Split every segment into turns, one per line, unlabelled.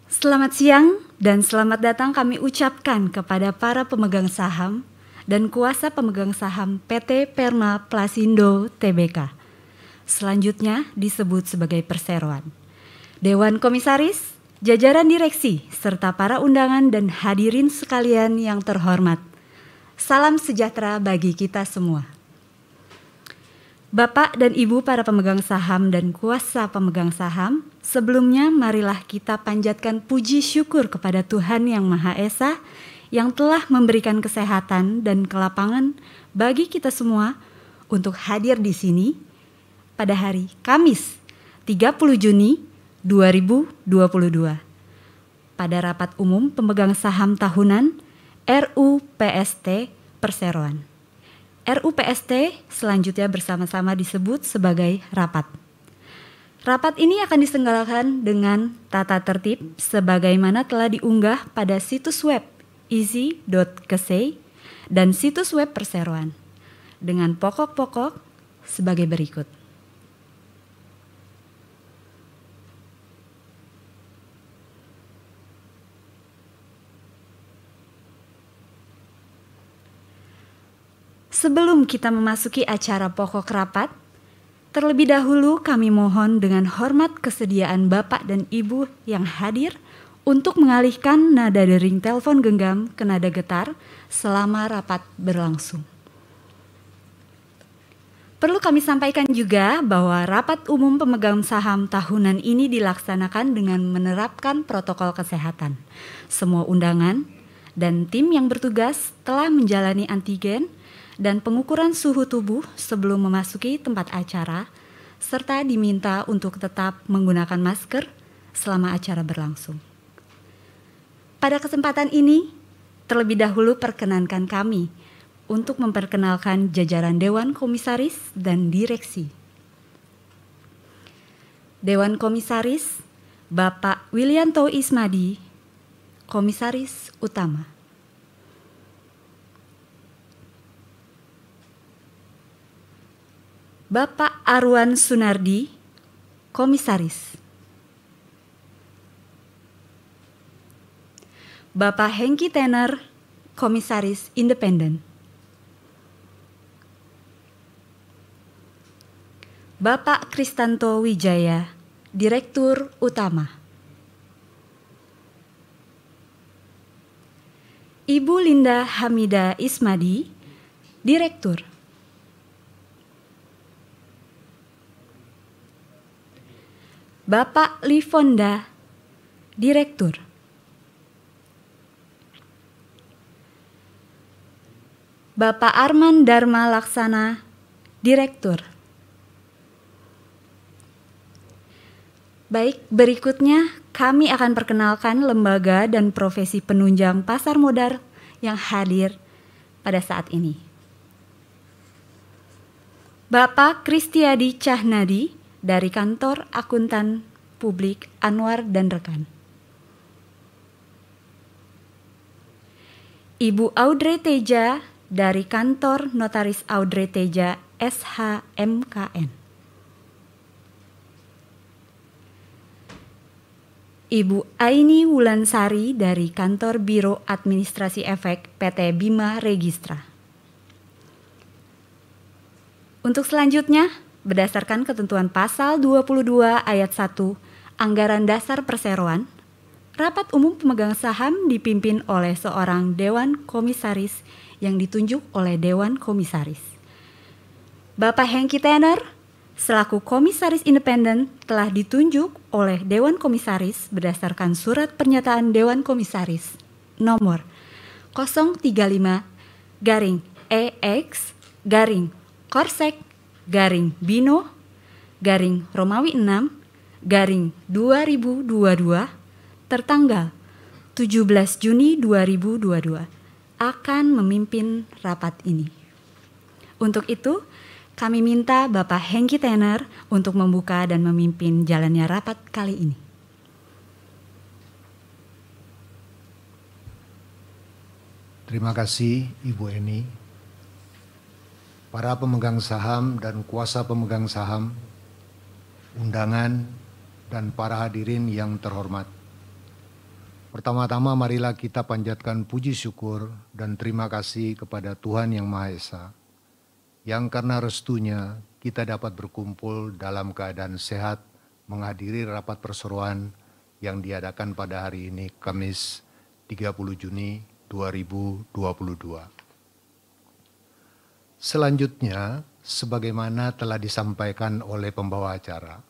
Selamat siang dan selamat datang kami ucapkan kepada para pemegang saham dan kuasa pemegang saham PT Perma Plasindo Tbk. Selanjutnya disebut sebagai perseroan. Dewan Komisaris, jajaran direksi, serta para undangan dan hadirin sekalian yang terhormat. Salam sejahtera bagi kita semua. Bapak dan Ibu para pemegang saham dan kuasa pemegang saham, sebelumnya marilah kita panjatkan puji syukur kepada Tuhan Yang Maha Esa yang telah memberikan kesehatan dan kelapangan bagi kita semua untuk hadir di sini pada hari Kamis 30 Juni 2022 pada rapat umum pemegang saham tahunan RUPST Perseroan. RUPST selanjutnya bersama-sama disebut sebagai rapat. Rapat ini akan diselenggarakan dengan tata tertib sebagaimana telah diunggah pada situs web easy.kc dan situs web Perseroan dengan pokok-pokok sebagai berikut. Sebelum kita memasuki acara pokok rapat, terlebih dahulu kami mohon dengan hormat kesediaan Bapak dan Ibu yang hadir untuk mengalihkan nada dering telepon genggam ke nada getar selama rapat berlangsung. Perlu kami sampaikan juga bahwa rapat umum pemegang saham tahunan ini dilaksanakan dengan menerapkan protokol kesehatan. Semua undangan dan tim yang bertugas telah menjalani antigen dan pengukuran suhu tubuh sebelum memasuki tempat acara, serta diminta untuk tetap menggunakan masker selama acara berlangsung. Pada kesempatan ini, terlebih dahulu perkenankan kami untuk memperkenalkan jajaran Dewan Komisaris dan Direksi. Dewan Komisaris, Bapak Willianto Ismadi, Komisaris Utama. Bapak Arwan Sunardi, Komisaris. Bapak Hengki Tenner, Komisaris Independen. Bapak Kristanto Wijaya, Direktur Utama. Ibu Linda Hamida Ismadi, Direktur. Bapak Lifonda, Direktur. Bapak Arman Dharma Laksana, Direktur. Baik, berikutnya kami akan perkenalkan lembaga dan profesi penunjang pasar modal yang hadir pada saat ini. Bapak Kristiadi Cahnadi, dari Kantor Akuntan Publik Anwar dan Rekan. Ibu Audrey Teja dari Kantor Notaris Audrey Teja SHMKN. Ibu Aini Wulansari dari Kantor Biro Administrasi Efek PT Bima Registra. Untuk selanjutnya, berdasarkan ketentuan pasal 22 ayat 1 Anggaran Dasar Perseroan, rapat umum pemegang saham dipimpin oleh seorang Dewan Komisaris yang ditunjuk oleh Dewan Komisaris. Bapak Hengki Tenner, selaku Komisaris Independen telah ditunjuk oleh Dewan Komisaris berdasarkan surat pernyataan Dewan Komisaris nomor 035-EX-Bino-Romawi 6-2022 tertanggal 17 Juni 2022 akan memimpin rapat ini. Untuk itu, kami minta Bapak Hengki Tenner untuk membuka dan memimpin jalannya rapat kali ini.
Terima kasih Ibu Eni. Para pemegang saham dan kuasa pemegang saham, undangan, dan para hadirin yang terhormat. Pertama-tama marilah kita panjatkan puji syukur dan terima kasih kepada Tuhan Yang Maha Esa, yang karena restunya kita dapat berkumpul dalam keadaan sehat menghadiri rapat perseroan yang diadakan pada hari ini, Kamis 30 Juni 2022. Selanjutnya, sebagaimana telah disampaikan oleh pembawa acara,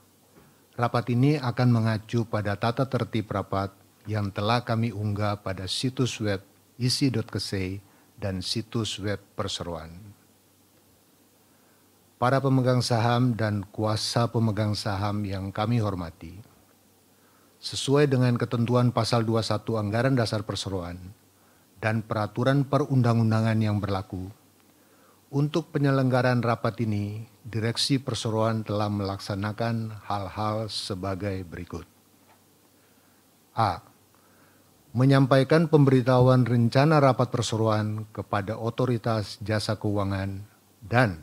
rapat ini akan mengacu pada tata tertib rapat yang telah kami unggah pada situs web isi.kese dan situs web perseroan. Para pemegang saham dan kuasa pemegang saham yang kami hormati, sesuai dengan ketentuan pasal 21 Anggaran Dasar Perseroan dan peraturan perundang-undangan yang berlaku, untuk penyelenggaraan rapat ini, Direksi Perseroan telah melaksanakan hal-hal sebagai berikut. A. Menyampaikan pemberitahuan rencana rapat perseroan kepada Otoritas Jasa Keuangan dan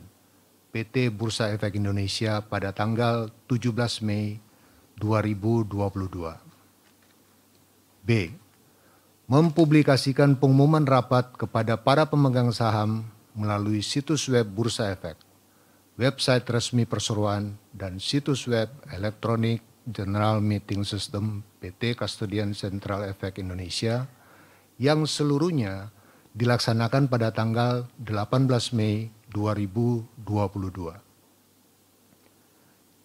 PT Bursa Efek Indonesia pada tanggal 17 Mei 2022. B. Mempublikasikan pengumuman rapat kepada para pemegang saham melalui situs web Bursa Efek, website resmi perseroan, dan situs web elektronik General Meeting System PT Kastodian Sentral Efek Indonesia yang seluruhnya dilaksanakan pada tanggal 18 Mei 2022.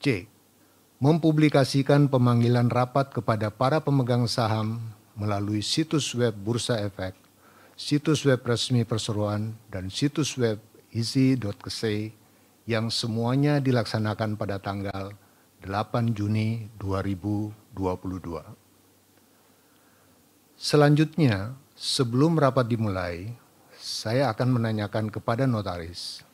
C. Mempublikasikan pemanggilan rapat kepada para pemegang saham melalui situs web Bursa Efek, situs web resmi perseroan, dan situs web isi.kese yang semuanya dilaksanakan pada tanggal 8 Juni 2022. Selanjutnya, sebelum rapat dimulai, saya akan menanyakan kepada notaris,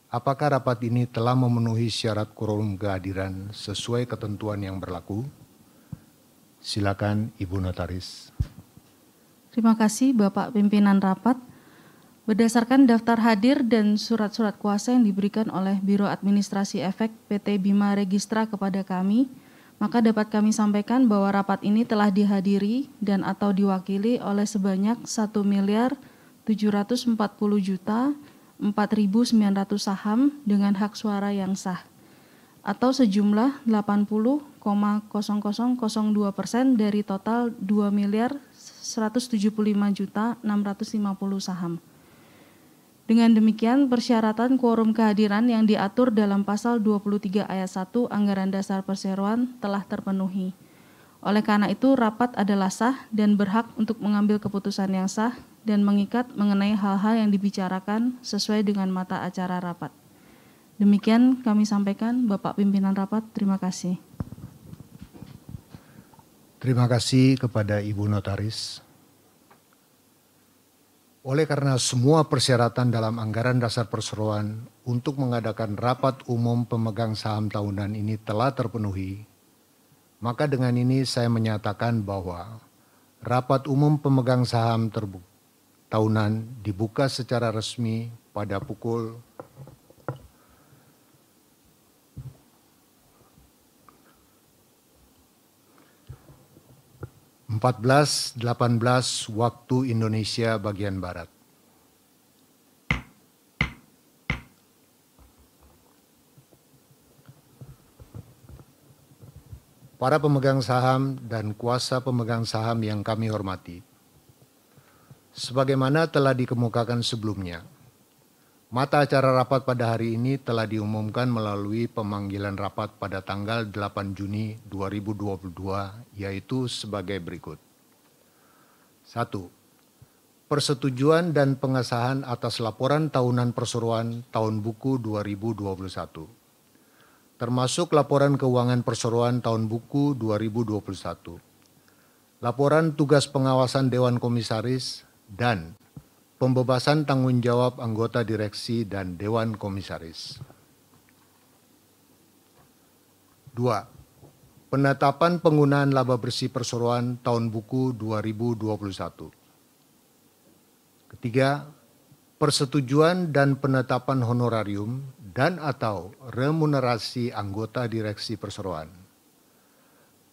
apakah rapat ini telah memenuhi syarat quorum kehadiran sesuai ketentuan yang berlaku? Silakan Ibu Notaris.
Terima kasih Bapak Pimpinan Rapat. Berdasarkan daftar hadir dan surat-surat kuasa yang diberikan oleh Biro Administrasi Efek PT Bima Registra kepada kami, maka dapat kami sampaikan bahwa rapat ini telah dihadiri dan atau diwakili oleh sebanyak 1.740.004.900 saham dengan hak suara yang sah, atau sejumlah 80,0002% dari total 2.175.650 saham. Dengan demikian, persyaratan quorum kehadiran yang diatur dalam pasal 23 ayat 1 Anggaran Dasar Perseroan telah terpenuhi. Oleh karena itu, rapat adalah sah dan berhak untuk mengambil keputusan yang sah dan mengikat mengenai hal-hal yang dibicarakan sesuai dengan mata acara rapat. Demikian kami sampaikan, Bapak Pimpinan Rapat. Terima kasih.
Terima kasih kepada Ibu Notaris. Oleh karena semua persyaratan dalam Anggaran Dasar Perseroan untuk mengadakan rapat umum pemegang saham tahunan ini telah terpenuhi, maka dengan ini saya menyatakan bahwa rapat umum pemegang saham tahunan dibuka secara resmi pada pukul 14.18 waktu Indonesia bagian Barat. Para pemegang saham dan kuasa pemegang saham yang kami hormati, sebagaimana telah dikemukakan sebelumnya, mata acara rapat pada hari ini telah diumumkan melalui pemanggilan rapat pada tanggal 8 Juni 2022, yaitu sebagai berikut. 1. Persetujuan dan pengesahan atas laporan tahunan perseroan tahun buku 2021, termasuk laporan keuangan perseroan tahun buku 2021, laporan tugas pengawasan Dewan Komisaris, dan pembebasan tanggung jawab anggota direksi dan Dewan Komisaris. 2. Penetapan penggunaan laba bersih perseroan tahun buku 2021. Ketiga, persetujuan dan penetapan honorarium dan atau remunerasi anggota direksi perseroan.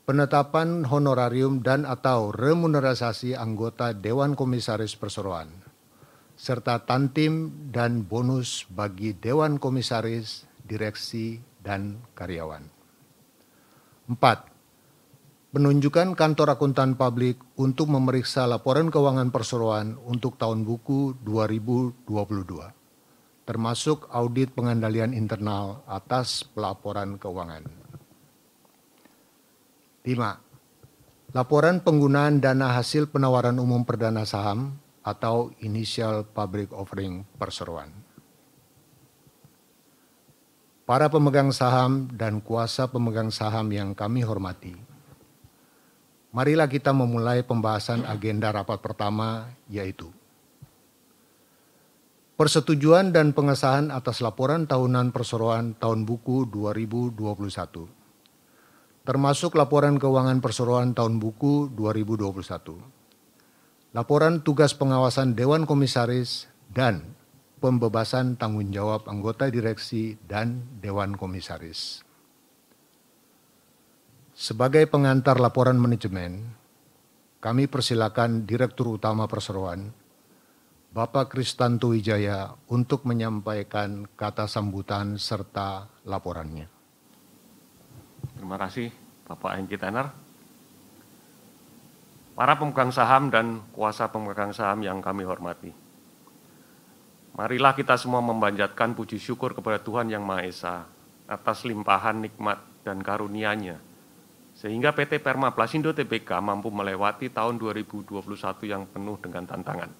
penetapan honorarium dan atau remunerasi anggota Dewan Komisaris Perseroan, serta tantim dan bonus bagi Dewan Komisaris, Direksi, dan karyawan. 4. Penunjukan kantor akuntan publik untuk memeriksa laporan keuangan perseroan untuk tahun buku 2022, termasuk audit pengendalian internal atas pelaporan keuangan. 5. Laporan penggunaan dana hasil penawaran umum perdana saham atau initial public offering perseroan. Para pemegang saham dan kuasa pemegang saham yang kami hormati, marilah kita memulai pembahasan agenda rapat pertama, yaitu persetujuan dan pengesahan atas laporan tahunan perseroan tahun buku 2021, termasuk laporan keuangan perseroan tahun buku 2021, laporan tugas pengawasan Dewan Komisaris, dan pembebasan tanggung jawab anggota direksi dan Dewan Komisaris. Sebagai pengantar laporan manajemen, kami persilakan Direktur Utama Perseroan, Bapak Kristanto Wijaya, untuk menyampaikan kata sambutan serta laporannya.
Terima kasih Bapak Hengki Tener. Para pemegang saham dan kuasa pemegang saham yang kami hormati, marilah kita semua memanjatkan puji syukur kepada Tuhan Yang Maha Esa atas limpahan nikmat dan karunia-Nya, sehingga PT Perma Plasindo Tbk mampu melewati tahun 2021 yang penuh dengan tantangan.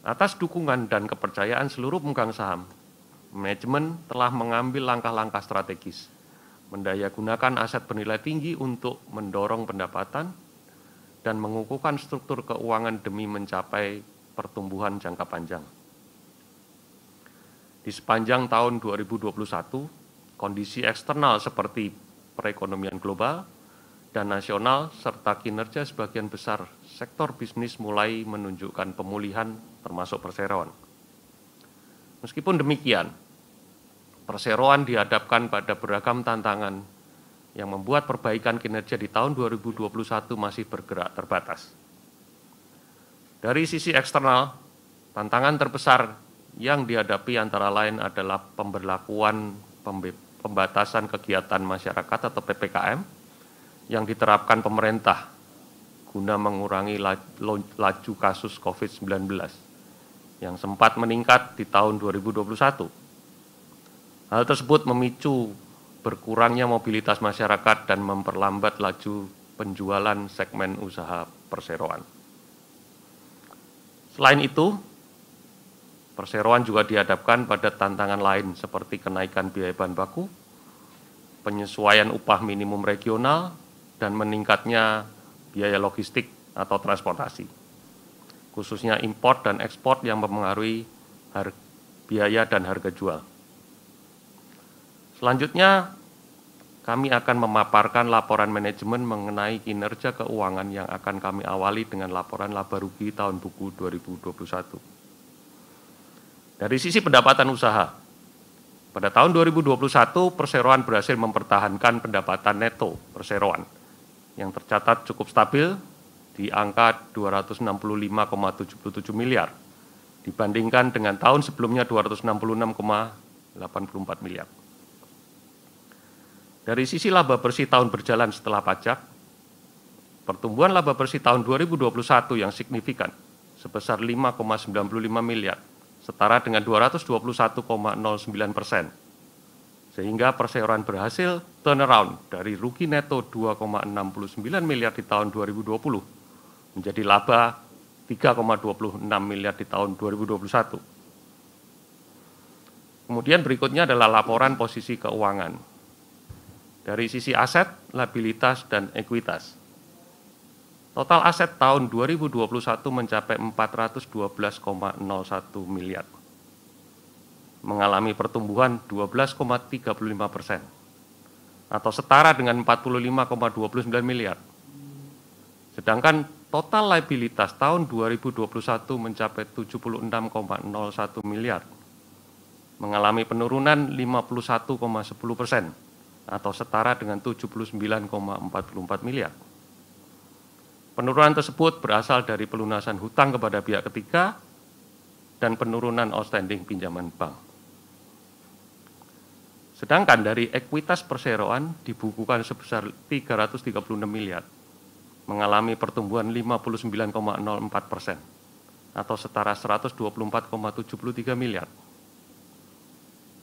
Atas dukungan dan kepercayaan seluruh pemegang saham, manajemen telah mengambil langkah-langkah strategis, mendayagunakan aset bernilai tinggi untuk mendorong pendapatan dan mengukuhkan struktur keuangan demi mencapai pertumbuhan jangka panjang. Di sepanjang tahun 2021, kondisi eksternal seperti perekonomian global dan nasional serta kinerja sebagian besar sektor bisnis mulai menunjukkan pemulihan termasuk perseroan. Meskipun demikian, perseroan dihadapkan pada beragam tantangan yang membuat perbaikan kinerja di tahun 2021 masih bergerak terbatas. Dari sisi eksternal, tantangan terbesar yang dihadapi antara lain adalah pemberlakuan pembatasan kegiatan masyarakat atau PPKM yang diterapkan pemerintah guna mengurangi laju kasus COVID-19 yang sempat meningkat di tahun 2021. Hal tersebut memicu berkurangnya mobilitas masyarakat dan memperlambat laju penjualan segmen usaha perseroan. Selain itu, perseroan juga dihadapkan pada tantangan lain seperti kenaikan biaya bahan baku, penyesuaian upah minimum regional, dan meningkatnya biaya logistik atau transportasi, khususnya impor dan ekspor yang mempengaruhi biaya dan harga jual. Selanjutnya, kami akan memaparkan laporan manajemen mengenai kinerja keuangan yang akan kami awali dengan laporan laba rugi tahun buku 2021. Dari sisi pendapatan usaha, pada tahun 2021 perseroan berhasil mempertahankan pendapatan neto perseroan yang tercatat cukup stabil di angka 265,77 miliar dibandingkan dengan tahun sebelumnya 266,84 miliar. Dari sisi laba bersih tahun berjalan setelah pajak, pertumbuhan laba bersih tahun 2021 yang signifikan sebesar 5,95 miliar, setara dengan 221,09%, sehingga perseroan berhasil turnaround dari rugi neto 2,69 miliar di tahun 2020 menjadi laba 3,26 miliar di tahun 2021. Kemudian berikutnya adalah laporan posisi keuangan. Dari sisi aset, liabilitas, dan ekuitas. Total aset tahun 2021 mencapai 412,01 miliar, mengalami pertumbuhan 12,35%, atau setara dengan 45,29 miliar. Sedangkan total liabilitas tahun 2021 mencapai 76,01 miliar, mengalami penurunan 51,10%, atau setara dengan 79,44 miliar. Penurunan tersebut berasal dari pelunasan hutang kepada pihak ketiga dan penurunan outstanding pinjaman bank. Sedangkan dari ekuitas perseroan dibukukan sebesar 336 miliar, mengalami pertumbuhan 59,04% atau setara 124,73 miliar.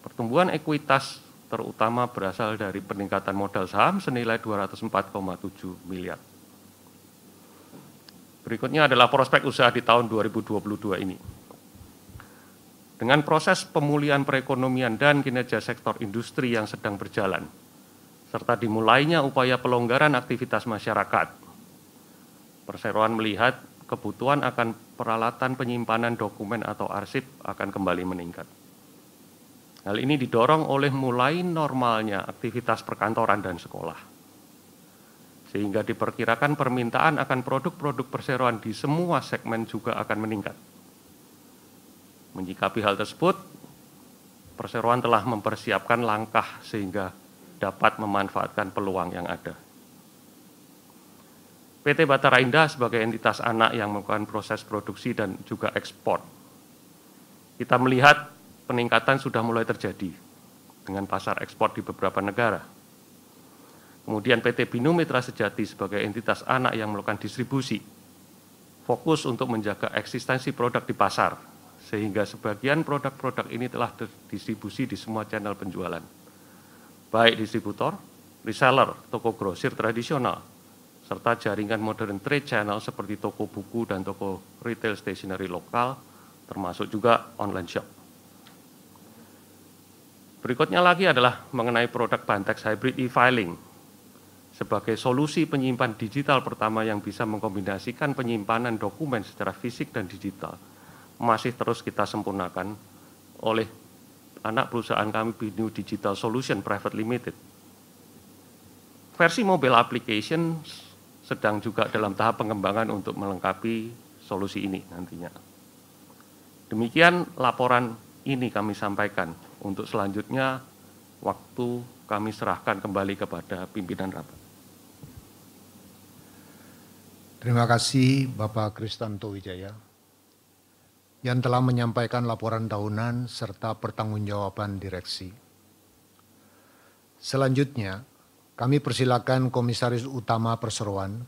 Pertumbuhan ekuitas terutama berasal dari peningkatan modal saham senilai 204,7 miliar. Berikutnya adalah prospek usaha di tahun 2022 ini. Dengan proses pemulihan perekonomian dan kinerja sektor industri yang sedang berjalan, serta dimulainya upaya pelonggaran aktivitas masyarakat, perseroan melihat kebutuhan akan peralatan penyimpanan dokumen atau arsip akan kembali meningkat. Hal ini didorong oleh mulai normalnya aktivitas perkantoran dan sekolah, sehingga diperkirakan permintaan akan produk-produk perseroan di semua segmen juga akan meningkat. Menyikapi hal tersebut, perseroan telah mempersiapkan langkah sehingga dapat memanfaatkan peluang yang ada. PT Batara Indah sebagai entitas anak yang melakukan proses produksi dan juga ekspor. Kita melihat peningkatan sudah mulai terjadi dengan pasar ekspor di beberapa negara. Kemudian PT Binu Mitra Sejati sebagai entitas anak yang melakukan distribusi, fokus untuk menjaga eksistensi produk di pasar, sehingga sebagian produk-produk ini telah terdistribusi di semua channel penjualan, baik distributor, reseller, toko grosir tradisional, serta jaringan modern trade channel seperti toko buku dan toko retail stationery lokal, termasuk juga online shop. Berikutnya lagi adalah mengenai produk Bantex Hybrid e-filing sebagai solusi penyimpan digital pertama yang bisa mengkombinasikan penyimpanan dokumen secara fisik dan digital. Masih terus kita sempurnakan oleh anak perusahaan kami, Binu Digital Solution Private Limited. Versi mobile application sedang juga dalam tahap pengembangan untuk melengkapi solusi ini nantinya. Demikian laporan ini kami sampaikan. Untuk selanjutnya, waktu kami serahkan kembali kepada pimpinan rapat.
Terima kasih Bapak Kristanto Wijaya yang telah menyampaikan laporan tahunan serta pertanggungjawaban direksi. Selanjutnya, kami persilakan Komisaris Utama Perseroan,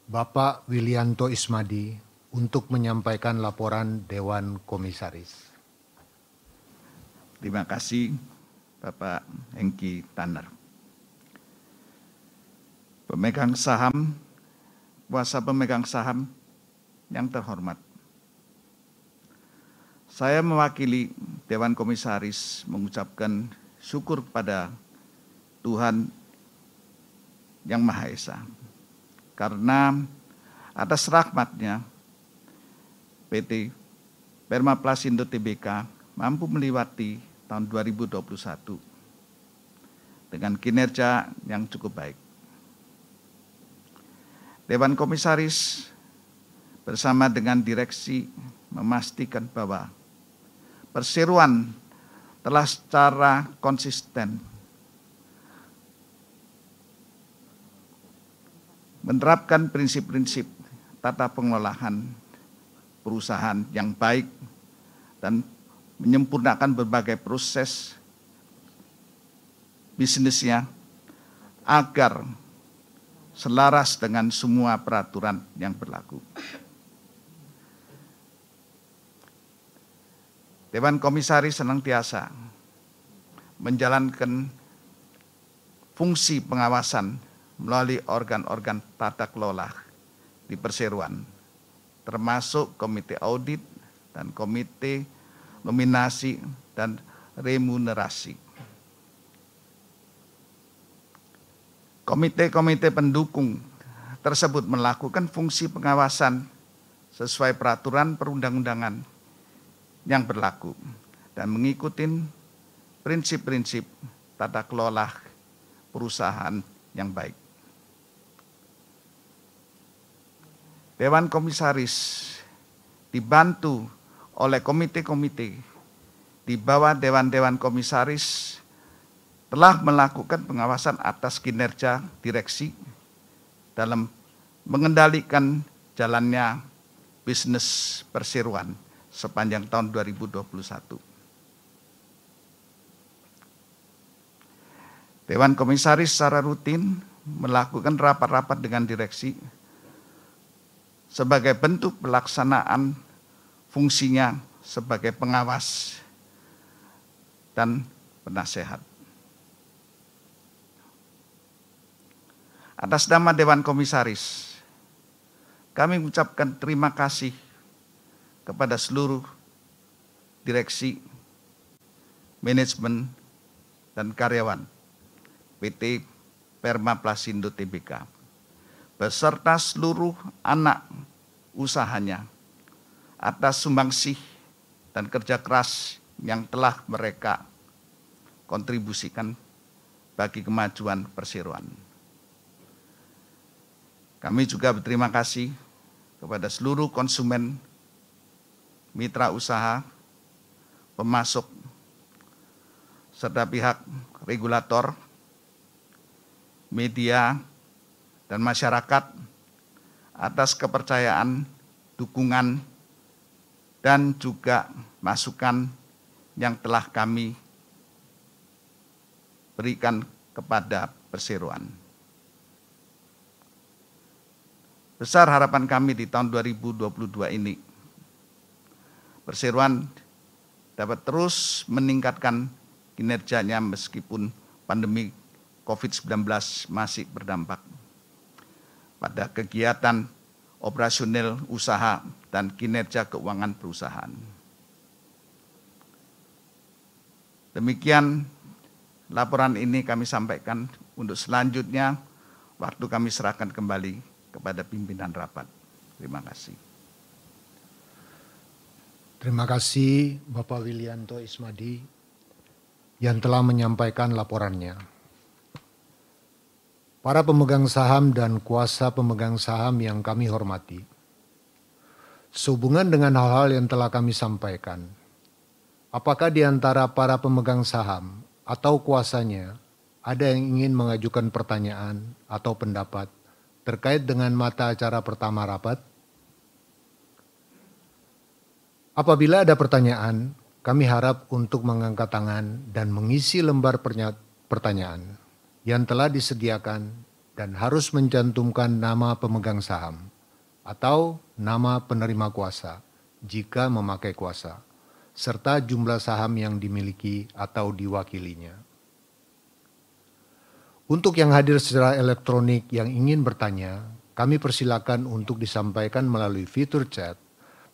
Bapak Wilianto Ismadi, untuk menyampaikan laporan Dewan Komisaris.
Terima kasih Bapak Hengki Tanner. Pemegang saham, kuasa pemegang saham yang terhormat, saya mewakili Dewan Komisaris mengucapkan syukur kepada Tuhan Yang Maha Esa, karena atas rahmat-Nya PT Permaplasindo Tbk mampu melewati tahun 2021 dengan kinerja yang cukup baik. Dewan Komisaris bersama dengan direksi memastikan bahwa perseroan telah secara konsisten menerapkan prinsip-prinsip tata pengelolaan perusahaan yang baik dan menyempurnakan berbagai proses bisnisnya agar selaras dengan semua peraturan yang berlaku. Dewan Komisaris senantiasa menjalankan fungsi pengawasan melalui organ-organ tata kelola di perseroan, termasuk Komite Audit dan Komite Nominasi dan Remunerasi. Komite-komite pendukung tersebut melakukan fungsi pengawasan sesuai peraturan perundang-undangan yang berlaku dan mengikuti prinsip-prinsip tata kelola perusahaan yang baik. Dewan Komisaris dibantu oleh komite-komite di bawah Dewan-Dewan Komisaris telah melakukan pengawasan atas kinerja direksi dalam mengendalikan jalannya bisnis perseroan sepanjang tahun 2021. Dewan Komisaris secara rutin melakukan rapat-rapat dengan direksi sebagai bentuk pelaksanaan fungsinya sebagai pengawas dan penasehat. Atas nama Dewan Komisaris, kami mengucapkan terima kasih kepada seluruh direksi, manajemen, dan karyawan PT Permaplasindo Tbk, beserta seluruh anak usahanya atas sumbangsih dan kerja keras yang telah mereka kontribusikan bagi kemajuan perseroan. Kami juga berterima kasih kepada seluruh konsumen, mitra usaha, pemasok, serta pihak regulator, media, dan masyarakat atas kepercayaan, dukungan, dan juga masukan yang telah kami berikan kepada perseroan. Besar harapan kami di tahun 2022 ini, perseroan dapat terus meningkatkan kinerjanya meskipun pandemi COVID-19 masih berdampak pada kegiatan operasional usaha dan kinerja keuangan perusahaan. Demikian laporan ini kami sampaikan. Untuk selanjutnya, waktu kami serahkan kembali kepada pimpinan rapat. Terima kasih.
Terima kasih Bapak Wilianto Ismadi yang telah menyampaikan laporannya. Para pemegang saham dan kuasa pemegang saham yang kami hormati, sehubungan dengan hal-hal yang telah kami sampaikan, apakah di antara para pemegang saham atau kuasanya ada yang ingin mengajukan pertanyaan atau pendapat terkait dengan mata acara pertama rapat? Apabila ada pertanyaan, kami harap untuk mengangkat tangan dan mengisi lembar pertanyaan yang telah disediakan dan harus mencantumkan nama pemegang saham atau nama penerima kuasa jika memakai kuasa, serta jumlah saham yang dimiliki atau diwakilinya. Untuk yang hadir secara elektronik yang ingin bertanya, kami persilakan untuk disampaikan melalui fitur chat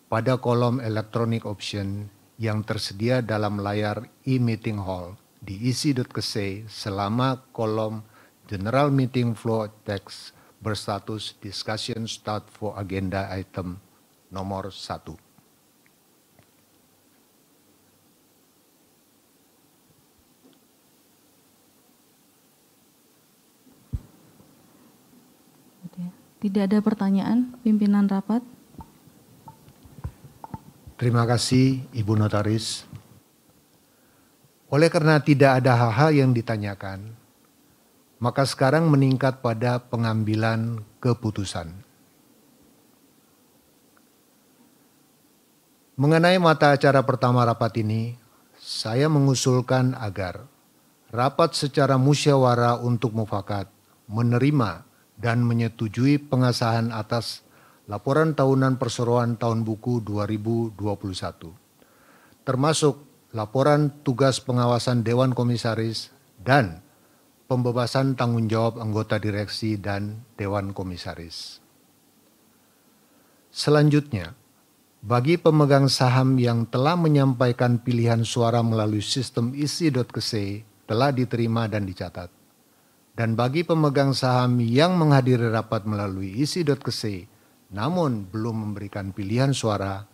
pada kolom electronic option yang tersedia dalam layar e-meeting hall di isi.kese selama kolom General Meeting Flow Text berstatus Discussion Start for Agenda Item nomor 1.
Tidak ada pertanyaan, pimpinan rapat.
Terima kasih Ibu Notaris. Oleh karena tidak ada hal-hal yang ditanyakan, maka sekarang meningkat pada pengambilan keputusan. Mengenai mata acara pertama rapat ini, saya mengusulkan agar rapat secara musyawarah untuk mufakat menerima dan menyetujui pengesahan atas laporan tahunan perseroan tahun buku 2021, termasuk laporan tugas pengawasan Dewan Komisaris dan pembebasan tanggung jawab anggota direksi dan Dewan Komisaris. Selanjutnya, bagi pemegang saham yang telah menyampaikan pilihan suara melalui sistem isi.kese telah diterima dan dicatat. Dan bagi pemegang saham yang menghadiri rapat melalui isi.kese namun belum memberikan pilihan suara,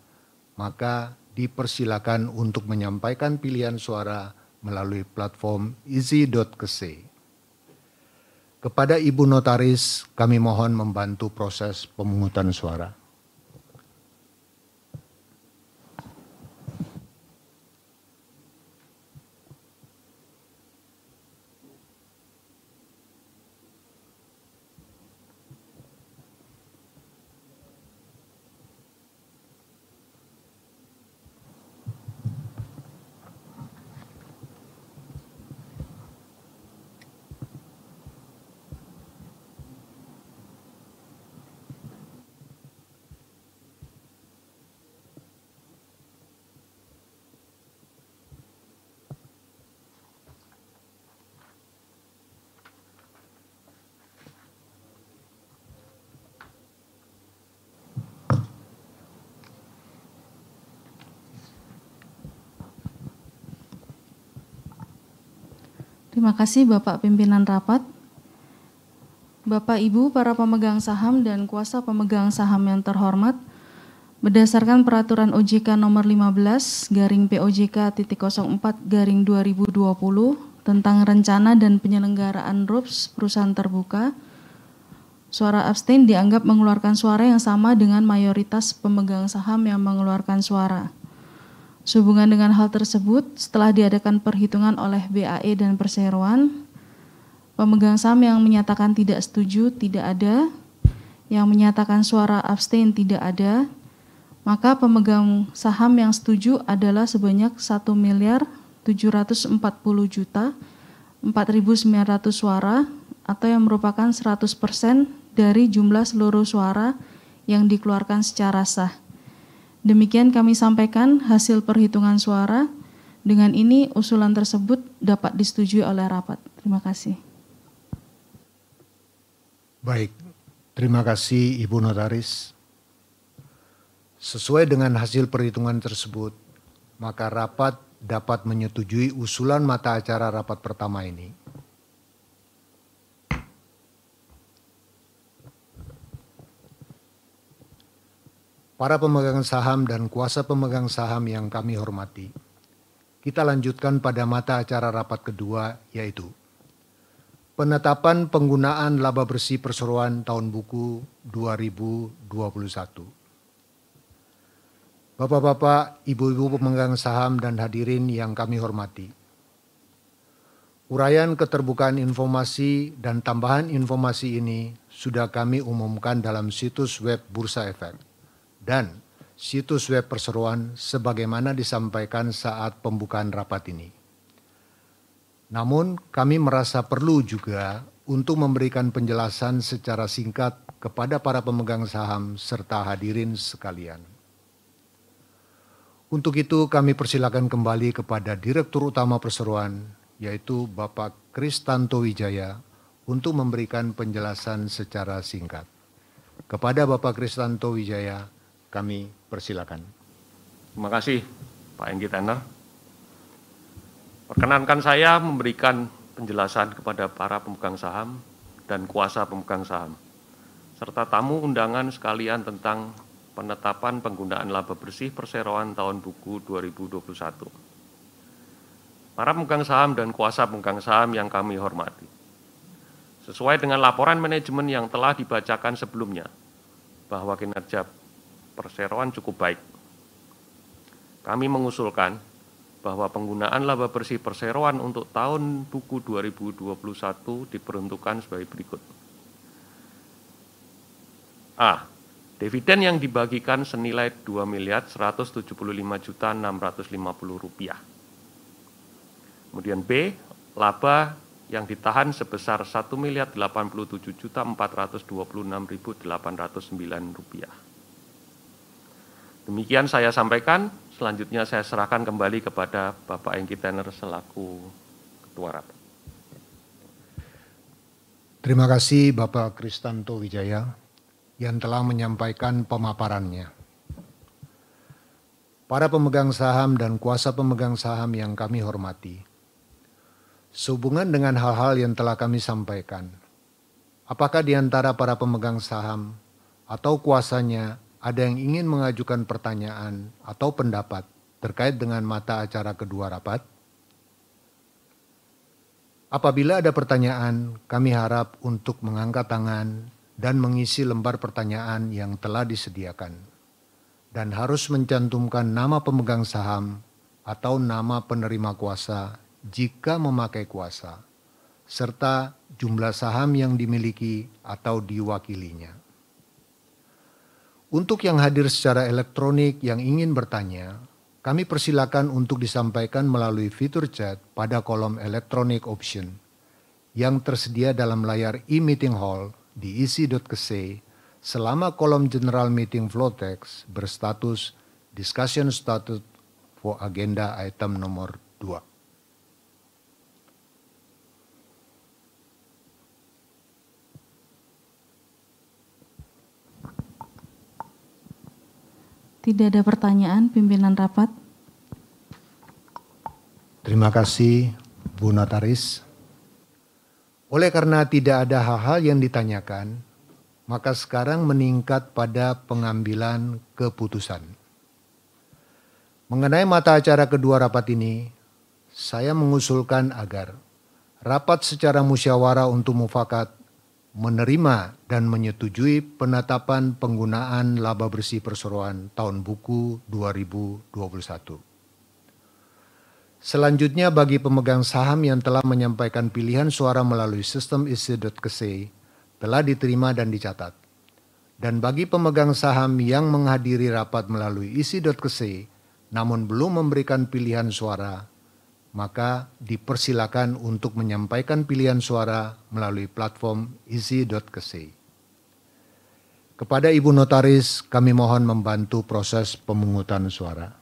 maka dipersilakan untuk menyampaikan pilihan suara melalui platform isi.kese. Kepada Ibu Notaris, kami mohon membantu proses pemungutan suara.
Terima kasih Bapak Pimpinan Rapat. Bapak Ibu para pemegang saham dan kuasa pemegang saham yang terhormat, berdasarkan Peraturan OJK Nomor 15/POJK.04/2020 tentang rencana dan penyelenggaraan RUPS perusahaan terbuka, suara abstain dianggap mengeluarkan suara yang sama dengan mayoritas pemegang saham yang mengeluarkan suara. Sehubungan dengan hal tersebut, setelah diadakan perhitungan oleh BAE dan Perseroan, pemegang saham yang menyatakan tidak setuju tidak ada, yang menyatakan suara abstain tidak ada, maka pemegang saham yang setuju adalah sebanyak 1.740.004.900 suara atau yang merupakan 100% dari jumlah seluruh suara yang dikeluarkan secara sah. Demikian kami sampaikan hasil perhitungan suara. Dengan ini usulan tersebut dapat disetujui oleh rapat. Terima kasih.
Baik, terima kasih Ibu Notaris. Sesuai dengan hasil perhitungan tersebut, maka rapat dapat menyetujui usulan mata acara rapat pertama ini. Para pemegang saham dan kuasa pemegang saham yang kami hormati, kita lanjutkan pada mata acara rapat kedua, yaitu penetapan penggunaan laba bersih perseroan tahun buku 2021. Bapak-bapak, ibu-ibu pemegang saham dan hadirin yang kami hormati, uraian keterbukaan informasi dan tambahan informasi ini sudah kami umumkan dalam situs web Bursa Efek dan situs web perseroan sebagaimana disampaikan saat pembukaan rapat ini. Namun kami merasa perlu juga untuk memberikan penjelasan secara singkat kepada para pemegang saham serta hadirin sekalian. Untuk itu kami persilakan kembali kepada Direktur Utama Perseroan, yaitu Bapak Kristanto Wijaya, untuk memberikan penjelasan secara singkat. Kepada Bapak Kristanto Wijaya, kami persilakan.
Terima kasih Pak Enggi Tenner. Perkenankan saya memberikan penjelasan kepada para pemegang saham dan kuasa pemegang saham, serta tamu undangan sekalian tentang penetapan penggunaan laba bersih perseroan tahun buku 2021. Para pemegang saham dan kuasa pemegang saham yang kami hormati, sesuai dengan laporan manajemen yang telah dibacakan sebelumnya, bahwa kinerja perseroan cukup baik. Kami mengusulkan bahwa penggunaan laba bersih perseroan untuk tahun buku 2021 diperuntukkan sebagai berikut. A. Dividen yang dibagikan senilai Rp2.175.650.000. Kemudian B. Laba yang ditahan sebesar Rp1.087.426.809. Demikian saya sampaikan, selanjutnya saya serahkan kembali kepada Bapak Enggi Tenner selaku Ketua Rapat.
Terima kasih Bapak Kristanto Wijaya yang telah menyampaikan pemaparannya. Para pemegang saham dan kuasa pemegang saham yang kami hormati, sehubungan dengan hal-hal yang telah kami sampaikan, apakah di antara para pemegang saham atau kuasanya ada yang ingin mengajukan pertanyaan atau pendapat terkait dengan mata acara kedua rapat? Apabila ada pertanyaan, kami harap untuk mengangkat tangan dan mengisi lembar pertanyaan yang telah disediakan, dan harus mencantumkan nama pemegang saham atau nama penerima kuasa jika memakai kuasa, serta jumlah saham yang dimiliki atau diwakilinya. Untuk yang hadir secara elektronik yang ingin bertanya, kami persilakan untuk disampaikan melalui fitur chat pada kolom electronic option yang tersedia dalam layar e-meeting hall di isi.kese selama kolom general meeting flow text berstatus discussion status for agenda item nomor 2.
Tidak ada pertanyaan, pimpinan rapat.
Terima kasih, Bu Notaris. Oleh karena tidak ada hal-hal yang ditanyakan, maka sekarang meningkat pada pengambilan keputusan. Mengenai mata acara kedua rapat ini, saya mengusulkan agar rapat secara musyawarah untuk mufakat menerima dan menyetujui penetapan penggunaan laba bersih perseroan tahun buku 2021. Selanjutnya bagi pemegang saham yang telah menyampaikan pilihan suara melalui sistem isi.kese telah diterima dan dicatat. Dan bagi pemegang saham yang menghadiri rapat melalui isi.kese namun belum memberikan pilihan suara, maka dipersilakan untuk menyampaikan pilihan suara melalui platform isi.kese. Kepada Ibu Notaris, kami mohon membantu proses pemungutan suara.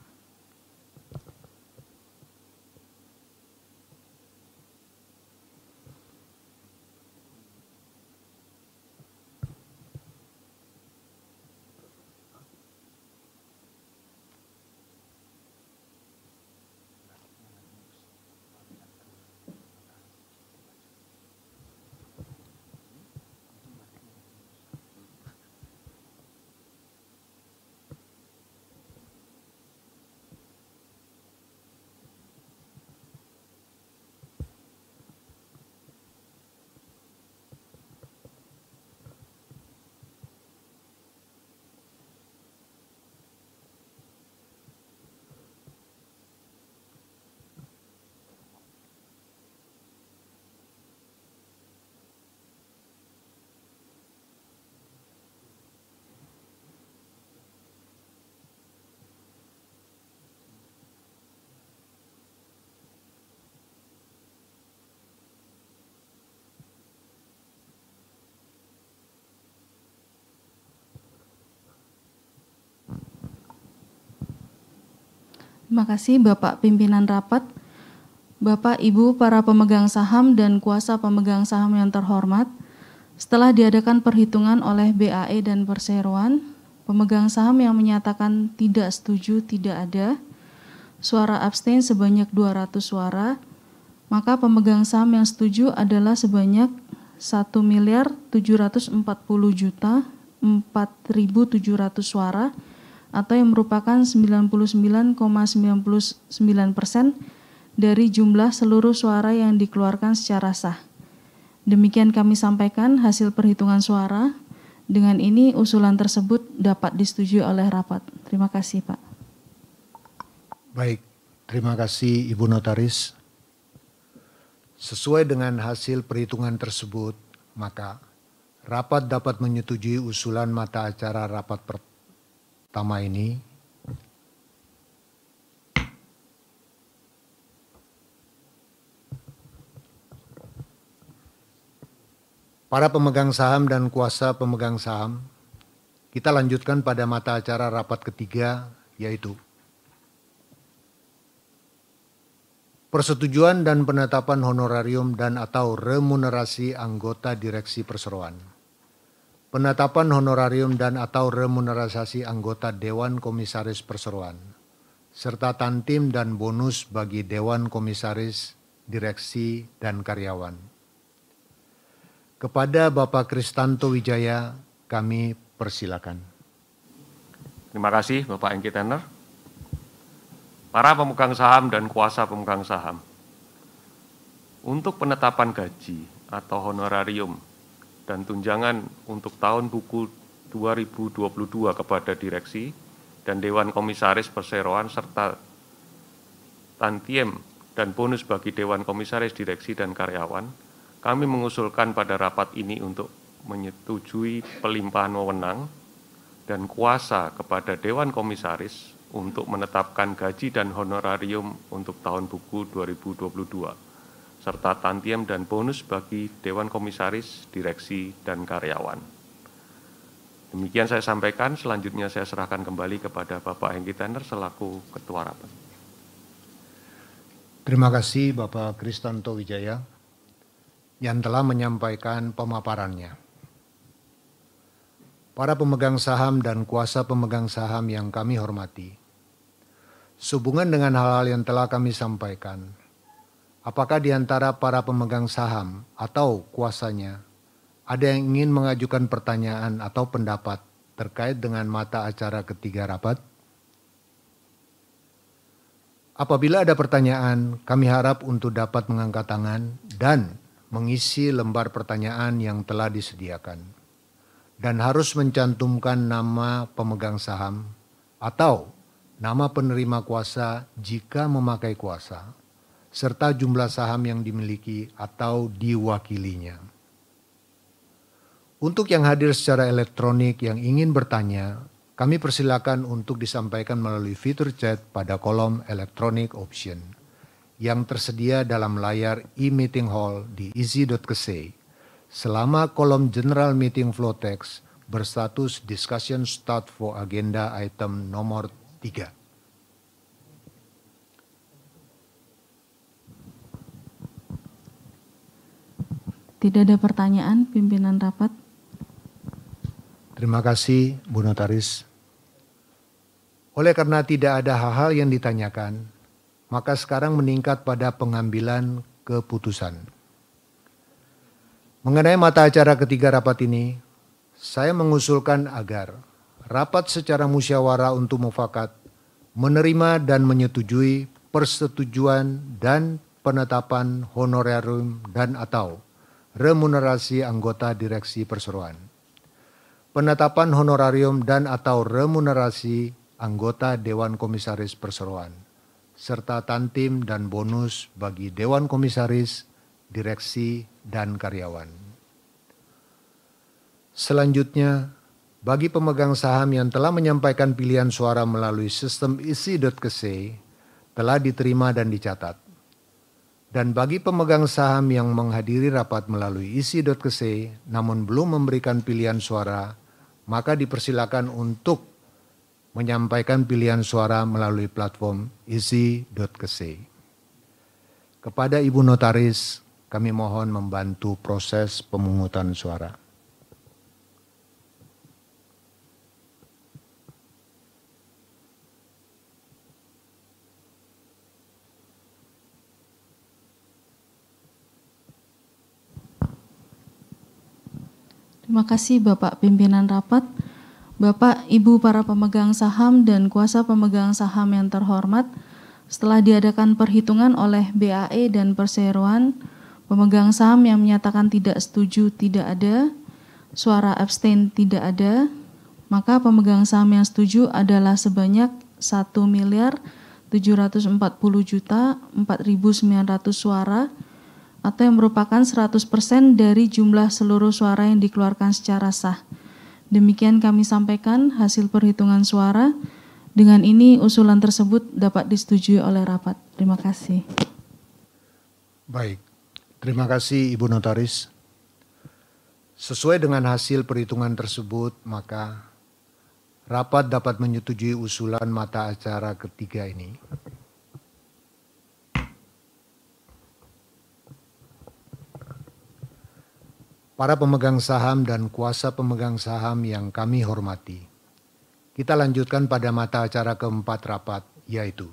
Terima kasih Bapak Pimpinan Rapat, Bapak Ibu para pemegang saham dan kuasa pemegang saham yang terhormat. Setelah diadakan perhitungan oleh BAE dan perseroan, pemegang saham yang menyatakan tidak setuju tidak ada, suara abstain sebanyak 200 suara, maka pemegang saham yang setuju adalah sebanyak 1.740.004.700 suara, atau yang merupakan 99,99% dari jumlah seluruh suara yang dikeluarkan secara sah. Demikian kami sampaikan hasil perhitungan suara. Dengan ini usulan tersebut dapat disetujui oleh rapat. Terima kasih, Pak.
Baik, terima kasih Ibu Notaris. Sesuai dengan hasil perhitungan tersebut, maka rapat dapat menyetujui usulan mata acara rapat pertama ini. Para pemegang saham dan kuasa pemegang saham, kita lanjutkan pada mata acara rapat ketiga, yaitu persetujuan dan penetapan honorarium dan atau remunerasi anggota direksi perseroan, penetapan honorarium dan atau remunerasi anggota Dewan Komisaris Perseroan, serta tantim dan bonus bagi Dewan Komisaris, Direksi, dan Karyawan. Kepada Bapak Kristanto Wijaya, kami persilakan.
Terima kasih Bapak Hengki Tenner. Para pemegang saham dan kuasa pemegang saham, untuk penetapan gaji atau honorarium dan tunjangan untuk tahun buku 2022 kepada direksi dan Dewan Komisaris Perseroan serta tantiem dan bonus bagi Dewan Komisaris Direksi dan Karyawan, kami mengusulkan pada rapat ini untuk menyetujui pelimpahan wewenang dan kuasa kepada Dewan Komisaris untuk menetapkan gaji dan honorarium untuk tahun buku 2022, serta tantiem dan bonus bagi Dewan Komisaris, Direksi, dan Karyawan. Demikian saya sampaikan, selanjutnya saya serahkan kembali kepada Bapak Hengki Tenner selaku Ketua Rapat.
Terima kasih Bapak Kristanto Wijaya yang telah menyampaikan pemaparannya. Para pemegang saham dan kuasa pemegang saham yang kami hormati, sehubungan dengan hal-hal yang telah kami sampaikan, Apakah di antara para pemegang saham atau kuasanya ada yang ingin mengajukan pertanyaan atau pendapat terkait dengan mata acara ketiga rapat? Apabila ada pertanyaan, kami harap untuk dapat mengangkat tangan dan mengisi lembar pertanyaan yang telah disediakan, dan harus mencantumkan nama pemegang saham atau nama penerima kuasa jika memakai kuasa, serta jumlah saham yang dimiliki atau diwakilinya. Untuk yang hadir secara elektronik yang ingin bertanya, kami persilakan untuk disampaikan melalui fitur chat pada kolom electronic option yang tersedia dalam layar e-meeting hall di easy.kc selama kolom general meeting flow text berstatus discussion start for agenda item nomor 3.
Tidak ada pertanyaan, pimpinan rapat.
Terima kasih, Bu Notaris. Oleh karena tidak ada hal-hal yang ditanyakan, maka sekarang meningkat pada pengambilan keputusan. Mengenai mata acara ketiga rapat ini, saya mengusulkan agar rapat secara musyawarah untuk mufakat menerima dan menyetujui persetujuan dan penetapan honorarium dan atau remunerasi anggota direksi perseroan, penetapan honorarium dan atau remunerasi anggota Dewan Komisaris Perseroan, serta tantim dan bonus bagi Dewan Komisaris, direksi, dan karyawan. Selanjutnya, bagi pemegang saham yang telah menyampaikan pilihan suara melalui sistem isi.kc telah diterima dan dicatat. Dan bagi pemegang saham yang menghadiri rapat melalui isi.kc namun belum memberikan pilihan suara, maka dipersilakan untuk menyampaikan pilihan suara melalui platform isi.kc. Kepada Ibu Notaris, kami mohon membantu proses pemungutan suara.
Terima kasih Bapak Pimpinan Rapat. Bapak, Ibu para pemegang saham dan kuasa pemegang saham yang terhormat, setelah diadakan perhitungan oleh BAE dan Perseroan, pemegang saham yang menyatakan tidak setuju tidak ada, suara abstain tidak ada, maka pemegang saham yang setuju adalah sebanyak 1.740.004.900 suara, atau yang merupakan 100% dari jumlah seluruh suara yang dikeluarkan secara sah. Demikian kami sampaikan hasil perhitungan suara. Dengan ini usulan tersebut dapat disetujui oleh rapat. Terima kasih.
Baik, terima kasih Ibu Notaris. Sesuai dengan hasil perhitungan tersebut, maka rapat dapat menyetujui usulan mata acara ketiga ini. Para pemegang saham dan kuasa pemegang saham yang kami hormati, kita lanjutkan pada mata acara keempat rapat, yaitu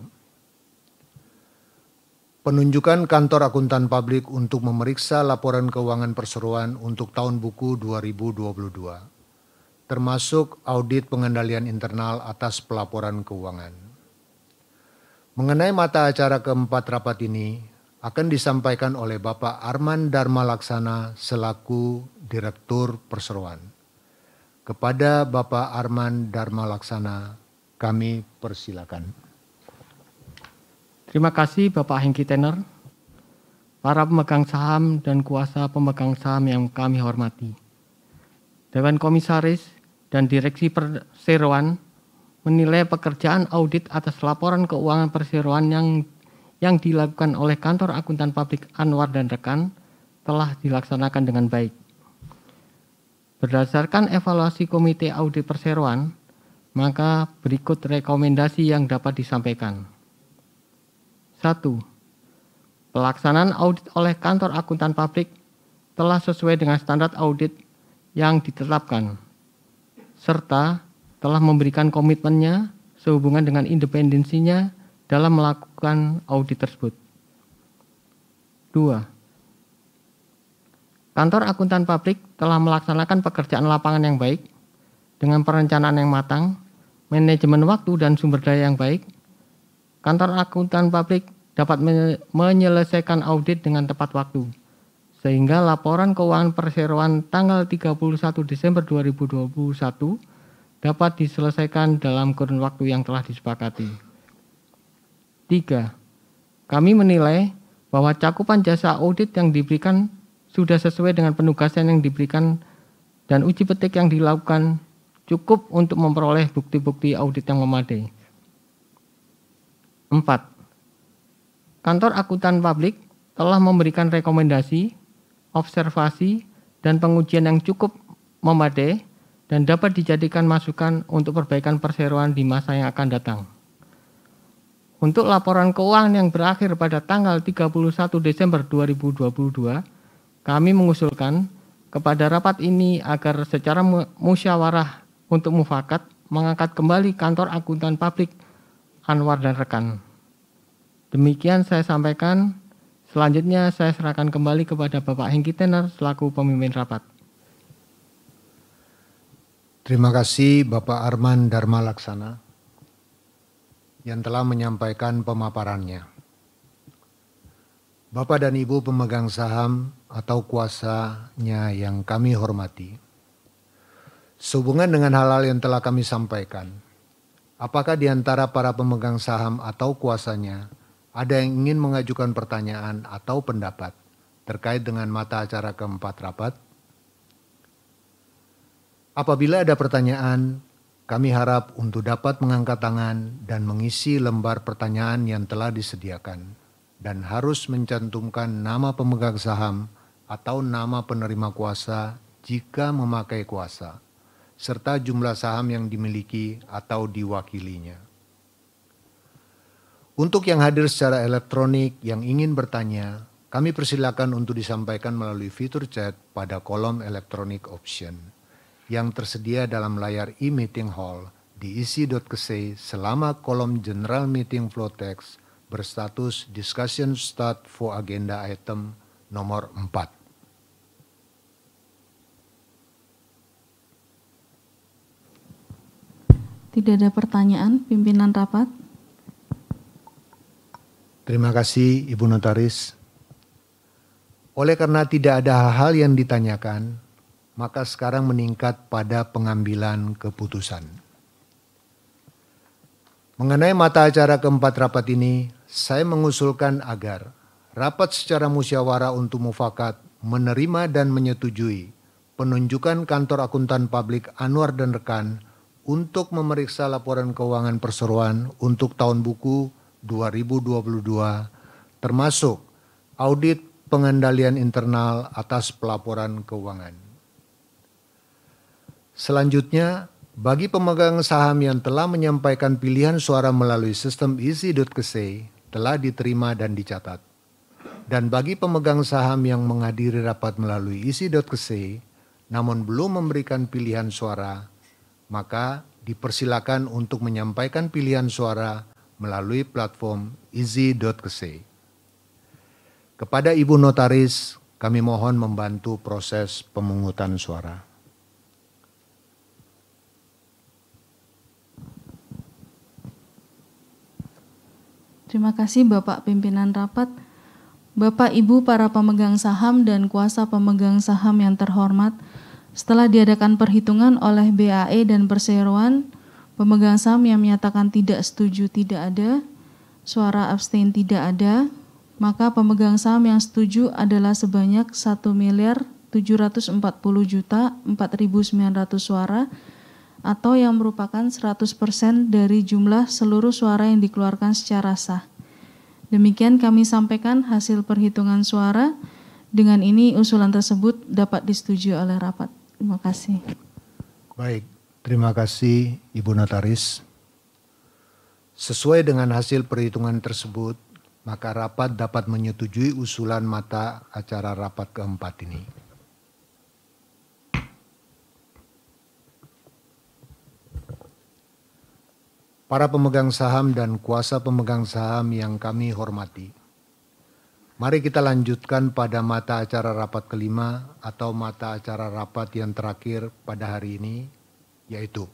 penunjukan kantor akuntan publik untuk memeriksa laporan keuangan perseroan untuk tahun buku 2022, termasuk audit pengendalian internal atas pelaporan keuangan. Mengenai mata acara keempat rapat ini, akan disampaikan oleh Bapak Arman Dharma Laksana selaku Direktur Perseroan. Kepada Bapak Arman Dharma Laksana, kami persilakan.
Terima kasih Bapak Hengki Tenor, para pemegang saham dan kuasa pemegang saham yang kami hormati. Dewan Komisaris dan Direksi Perseroan menilai pekerjaan audit atas laporan keuangan perseroan yang dilakukan oleh Kantor Akuntan Publik Anwar dan rekan telah dilaksanakan dengan baik. Berdasarkan evaluasi Komite Audit Perseroan, maka berikut rekomendasi yang dapat disampaikan. 1. Pelaksanaan audit oleh Kantor Akuntan Publik telah sesuai dengan standar audit yang ditetapkan, serta telah memberikan komitmennya sehubungan dengan independensinya dalam melakukan audit tersebut. 2. Kantor Akuntan Publik telah melaksanakan pekerjaan lapangan yang baik dengan perencanaan yang matang, manajemen waktu dan sumber daya yang baik. Kantor Akuntan Publik dapat menyelesaikan audit dengan tepat waktu, sehingga laporan keuangan perseroan tanggal 31 Desember 2021 dapat diselesaikan dalam kurun waktu yang telah disepakati. 3. Kami menilai bahwa cakupan jasa audit yang diberikan sudah sesuai dengan penugasan yang diberikan dan uji petik yang dilakukan cukup untuk memperoleh bukti-bukti audit yang memadai. 4. Kantor Akuntan Publik telah memberikan rekomendasi, observasi, dan pengujian yang cukup memadai dan dapat dijadikan masukan untuk perbaikan perseroan di masa yang akan datang. Untuk laporan keuangan yang berakhir pada tanggal 31 Desember 2022, kami mengusulkan kepada rapat ini agar secara musyawarah untuk mufakat mengangkat kembali Kantor Akuntan Publik Anwar dan rekan. Demikian saya sampaikan. Selanjutnya saya serahkan kembali kepada Bapak Hengki Tenner selaku pemimpin rapat.
Terima kasih Bapak Arman Dharma Laksana yang telah menyampaikan pemaparannya. Bapak dan Ibu pemegang saham atau kuasanya yang kami hormati, sehubungan dengan hal-hal yang telah kami sampaikan, apakah di antara para pemegang saham atau kuasanya ada yang ingin mengajukan pertanyaan atau pendapat terkait dengan mata acara keempat rapat? Apabila ada pertanyaan, kami harap untuk dapat mengangkat tangan dan mengisi lembar pertanyaan yang telah disediakan dan harus mencantumkan nama pemegang saham atau nama penerima kuasa jika memakai kuasa, serta jumlah saham yang dimiliki atau diwakilinya. Untuk yang hadir secara elektronik yang ingin bertanya, kami persilakan untuk disampaikan melalui fitur chat pada kolom elektronik option yang tersedia dalam layar e-meeting hall di isi.kese selama kolom general meeting flow text berstatus discussion start for agenda item nomor 4.
Tidak ada pertanyaan, pimpinan rapat.
Terima kasih Ibu Notaris. Oleh karena tidak ada hal-hal yang ditanyakan, maka sekarang meningkat pada pengambilan keputusan. Mengenai mata acara keempat rapat ini, saya mengusulkan agar rapat secara musyawarah untuk mufakat menerima dan menyetujui penunjukan Kantor Akuntan Publik Anwar dan rekan untuk memeriksa laporan keuangan perseroan untuk tahun buku 2022, termasuk audit pengendalian internal atas pelaporan keuangan. Selanjutnya, bagi pemegang saham yang telah menyampaikan pilihan suara melalui sistem isi.kese telah diterima dan dicatat. Dan bagi pemegang saham yang menghadiri rapat melalui isi.kese namun belum memberikan pilihan suara, maka dipersilakan untuk menyampaikan pilihan suara melalui platform isi.kese. Kepada Ibu Notaris, kami mohon membantu proses pemungutan suara.
Terima kasih Bapak Pimpinan Rapat. Bapak Ibu para pemegang saham dan kuasa pemegang saham yang terhormat, setelah diadakan perhitungan oleh BAE dan perseroan, pemegang saham yang menyatakan tidak setuju tidak ada, suara abstain tidak ada, maka pemegang saham yang setuju adalah sebanyak 1.740.004.900 suara, atau yang merupakan 100% dari jumlah seluruh suara yang dikeluarkan secara sah. Demikian kami sampaikan hasil perhitungan suara. Dengan ini usulan tersebut dapat disetujui oleh rapat. Terima kasih.
Baik, terima kasih Ibu Notaris. Sesuai dengan hasil perhitungan tersebut, maka rapat dapat menyetujui usulan mata acara rapat keempat ini. Para pemegang saham dan kuasa pemegang saham yang kami hormati, Mari kita lanjutkan pada mata acara rapat kelima atau mata acara rapat yang terakhir pada hari ini, yaitu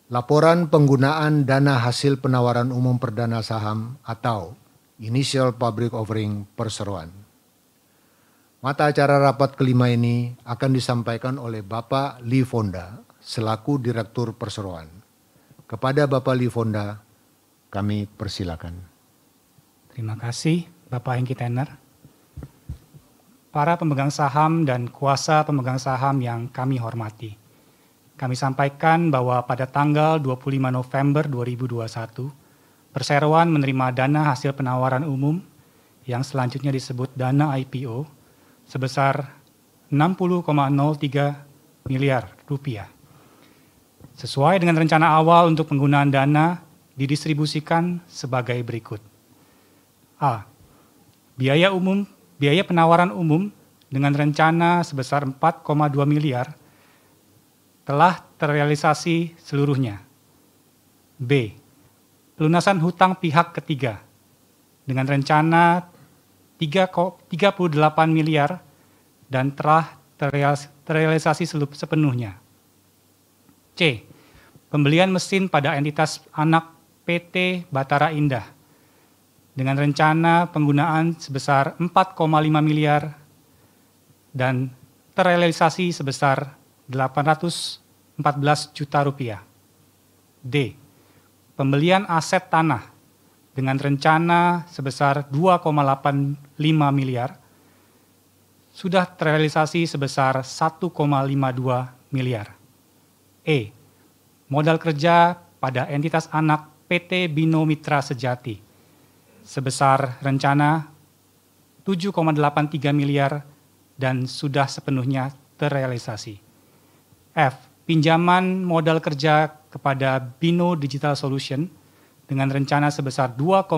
laporan penggunaan dana hasil penawaran umum perdana saham atau Initial Public Offering perseroan. Mata acara rapat kelima ini akan disampaikan oleh Bapak Lee Fonda selaku Direktur Perseroan. Kepada Bapak Lee Fonda, kami persilakan.
Terima kasih Bapak Hengki Tenner. Para pemegang saham dan kuasa pemegang saham yang kami hormati. Kami sampaikan bahwa pada tanggal 25 November 2021, Perseroan menerima dana hasil penawaran umum yang selanjutnya disebut dana IPO sebesar 60,03 miliar rupiah. Sesuai dengan rencana awal untuk penggunaan dana didistribusikan sebagai berikut. A. Biaya penawaran umum dengan rencana sebesar 4,2 miliar telah terrealisasi seluruhnya. B. Pelunasan hutang pihak ketiga dengan rencana 38 miliar dan telah terrealisasi sepenuhnya. C. Pembelian mesin pada entitas anak PT Batara Indah dengan rencana penggunaan sebesar 4,5 miliar dan terrealisasi sebesar 814 juta rupiah. D. Pembelian aset tanah dengan rencana sebesar 2,85 miliar sudah terrealisasi sebesar 1,52 miliar. E. Modal kerja pada entitas anak PT Bino Mitra Sejati sebesar rencana 7,83 miliar dan sudah sepenuhnya terrealisasi. F. Pinjaman modal kerja kepada Bino Digital Solution dengan rencana sebesar 2,55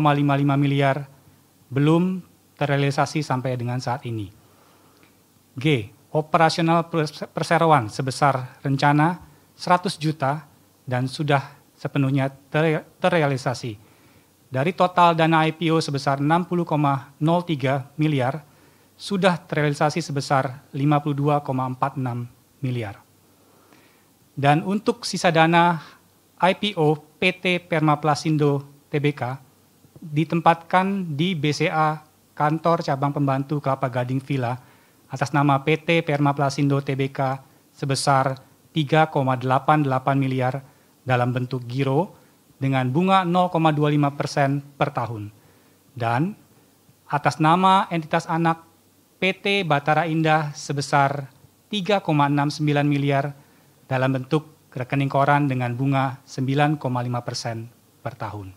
miliar belum terrealisasi sampai dengan saat ini. G. Operasional perseroan sebesar rencana 100 juta dan sudah sepenuhnya terrealisasi. Dari total dana IPO sebesar 60,03 miliar, sudah terrealisasi sebesar 52,46 miliar. Dan untuk sisa dana IPO PT Permaplasindo Tbk ditempatkan di BCA Kantor Cabang Pembantu Kelapa Gading Villa atas nama PT Permaplasindo Tbk sebesar 3,88 miliar dalam bentuk giro dengan bunga 0,25% per tahun. Dan atas nama entitas anak PT Batara Indah sebesar 3,69 miliar dalam bentuk rekening koran dengan bunga 9,5% per tahun.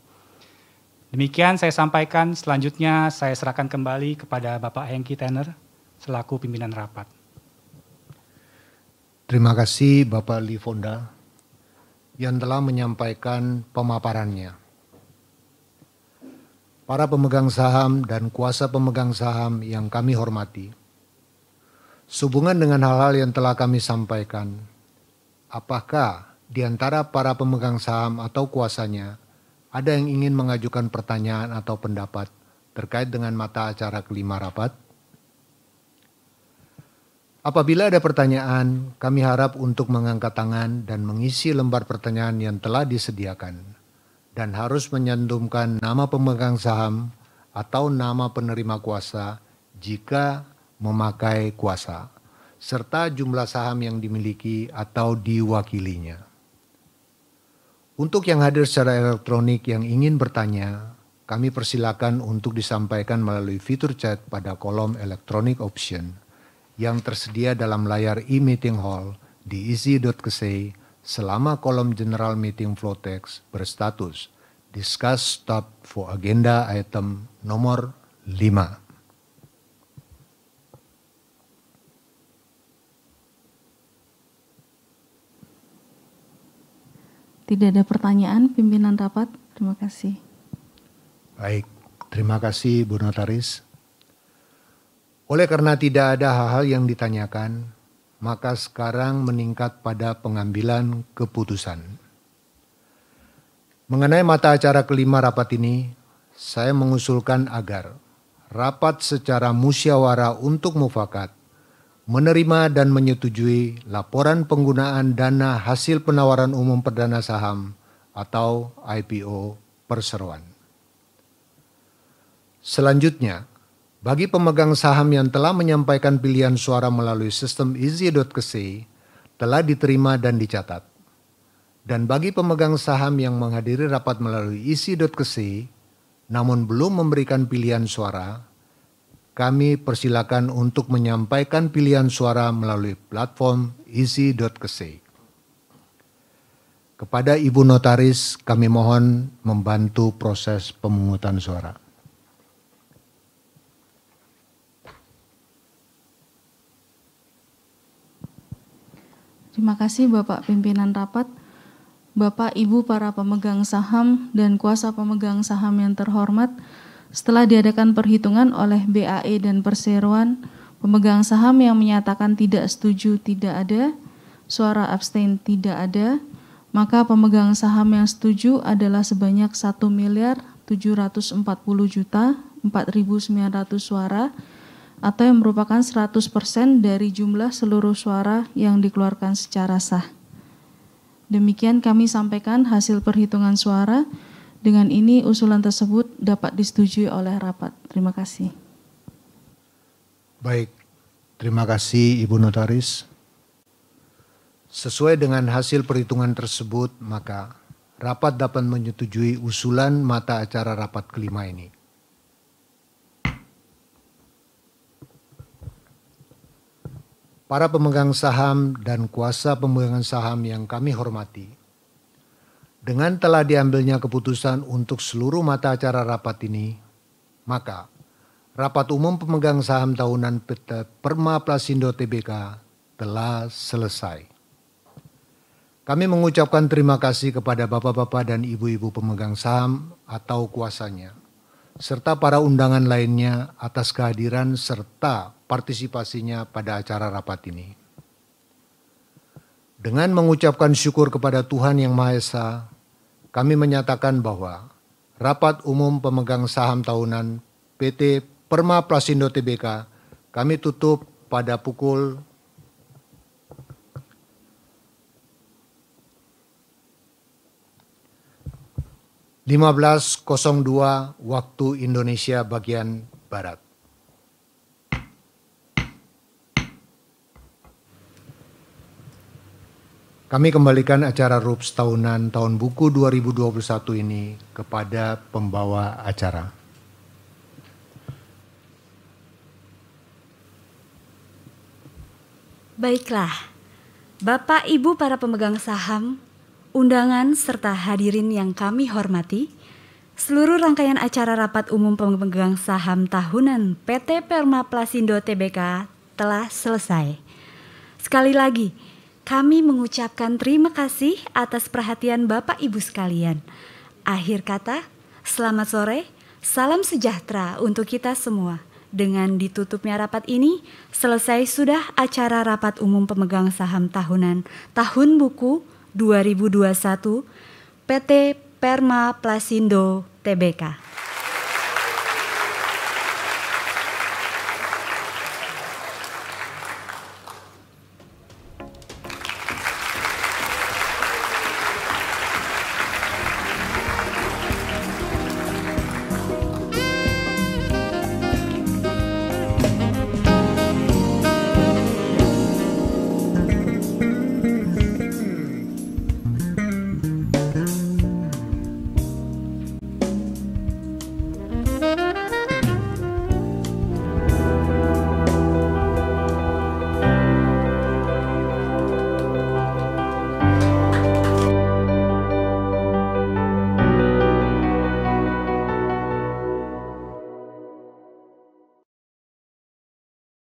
Demikian saya sampaikan, selanjutnya saya serahkan kembali kepada Bapak Hengki Tenner selaku pimpinan rapat.
Terima kasih Bapak Lee Fonda yang telah menyampaikan pemaparannya. Para pemegang saham dan kuasa pemegang saham yang kami hormati, sehubungan dengan hal-hal yang telah kami sampaikan, apakah di antara para pemegang saham atau kuasanya ada yang ingin mengajukan pertanyaan atau pendapat terkait dengan mata acara kelima rapat? Apabila ada pertanyaan, kami harap untuk mengangkat tangan dan mengisi lembar pertanyaan yang telah disediakan dan harus menyantumkan nama pemegang saham atau nama penerima kuasa jika memakai kuasa, serta jumlah saham yang dimiliki atau diwakilinya. Untuk yang hadir secara elektronik yang ingin bertanya, kami persilakan untuk disampaikan melalui fitur chat pada kolom electronic option yang tersedia dalam layar e-meeting hall di easy.kc selama kolom general meeting flow text berstatus discuss stop for agenda item nomor 5.
Tidak ada pertanyaan, pimpinan rapat. Terima kasih.
Baik, terima kasih Bu Notaris. Oleh karena tidak ada hal-hal yang ditanyakan, maka sekarang meningkat pada pengambilan keputusan. Mengenai mata acara kelima rapat ini, saya mengusulkan agar rapat secara musyawarah untuk mufakat, menerima dan menyetujui laporan penggunaan dana hasil penawaran umum perdana saham atau IPO perseroan. Selanjutnya, bagi pemegang saham yang telah menyampaikan pilihan suara melalui sistem easy.kc telah diterima dan dicatat. Dan bagi pemegang saham yang menghadiri rapat melalui easy.kc namun belum memberikan pilihan suara, kami persilakan untuk menyampaikan pilihan suara melalui platform easy.kc. Kepada Ibu Notaris, kami mohon membantu proses pemungutan suara.
Terima kasih Bapak Pimpinan Rapat, Bapak Ibu para pemegang saham dan kuasa pemegang saham yang terhormat. Setelah diadakan perhitungan oleh BAE dan Perseroan, pemegang saham yang menyatakan tidak setuju tidak ada, suara abstain tidak ada, maka pemegang saham yang setuju adalah sebanyak 1.740.4.900 suara, atau yang merupakan 100% dari jumlah seluruh suara yang dikeluarkan secara sah. Demikian kami sampaikan hasil perhitungan suara. Dengan ini usulan tersebut dapat disetujui oleh rapat. Terima kasih.
Baik, terima kasih Ibu Notaris. Sesuai dengan hasil perhitungan tersebut, maka rapat dapat menyetujui usulan mata acara rapat kelima ini. Para pemegang saham dan kuasa pemegang saham yang kami hormati, dengan telah diambilnya keputusan untuk seluruh mata acara rapat ini, maka Rapat Umum Pemegang Saham Tahunan PT Perma Plasindo Tbk telah selesai. Kami mengucapkan terima kasih kepada bapak-bapak dan ibu-ibu pemegang saham atau kuasanya, serta para undangan lainnya atas kehadiran serta partisipasinya pada acara rapat ini. Dengan mengucapkan syukur kepada Tuhan Yang Maha Esa, kami menyatakan bahwa Rapat Umum Pemegang Saham Tahunan PT Perma Plasindo Tbk kami tutup pada pukul 15.02 waktu Indonesia bagian Barat. Kami kembalikan acara RUPS tahunan tahun buku 2021 ini kepada pembawa acara.
Baiklah, Bapak Ibu para pemegang saham, undangan serta hadirin yang kami hormati, seluruh rangkaian acara Rapat Umum Pemegang Saham Tahunan PT Perma Plasindo Tbk telah selesai. Sekali lagi, kami mengucapkan terima kasih atas perhatian Bapak Ibu sekalian. Akhir kata, selamat sore, salam sejahtera untuk kita semua. Dengan ditutupnya rapat ini, selesai sudah acara Rapat Umum Pemegang Saham Tahunan Tahun Buku 2021 PT Perma Plasindo Tbk.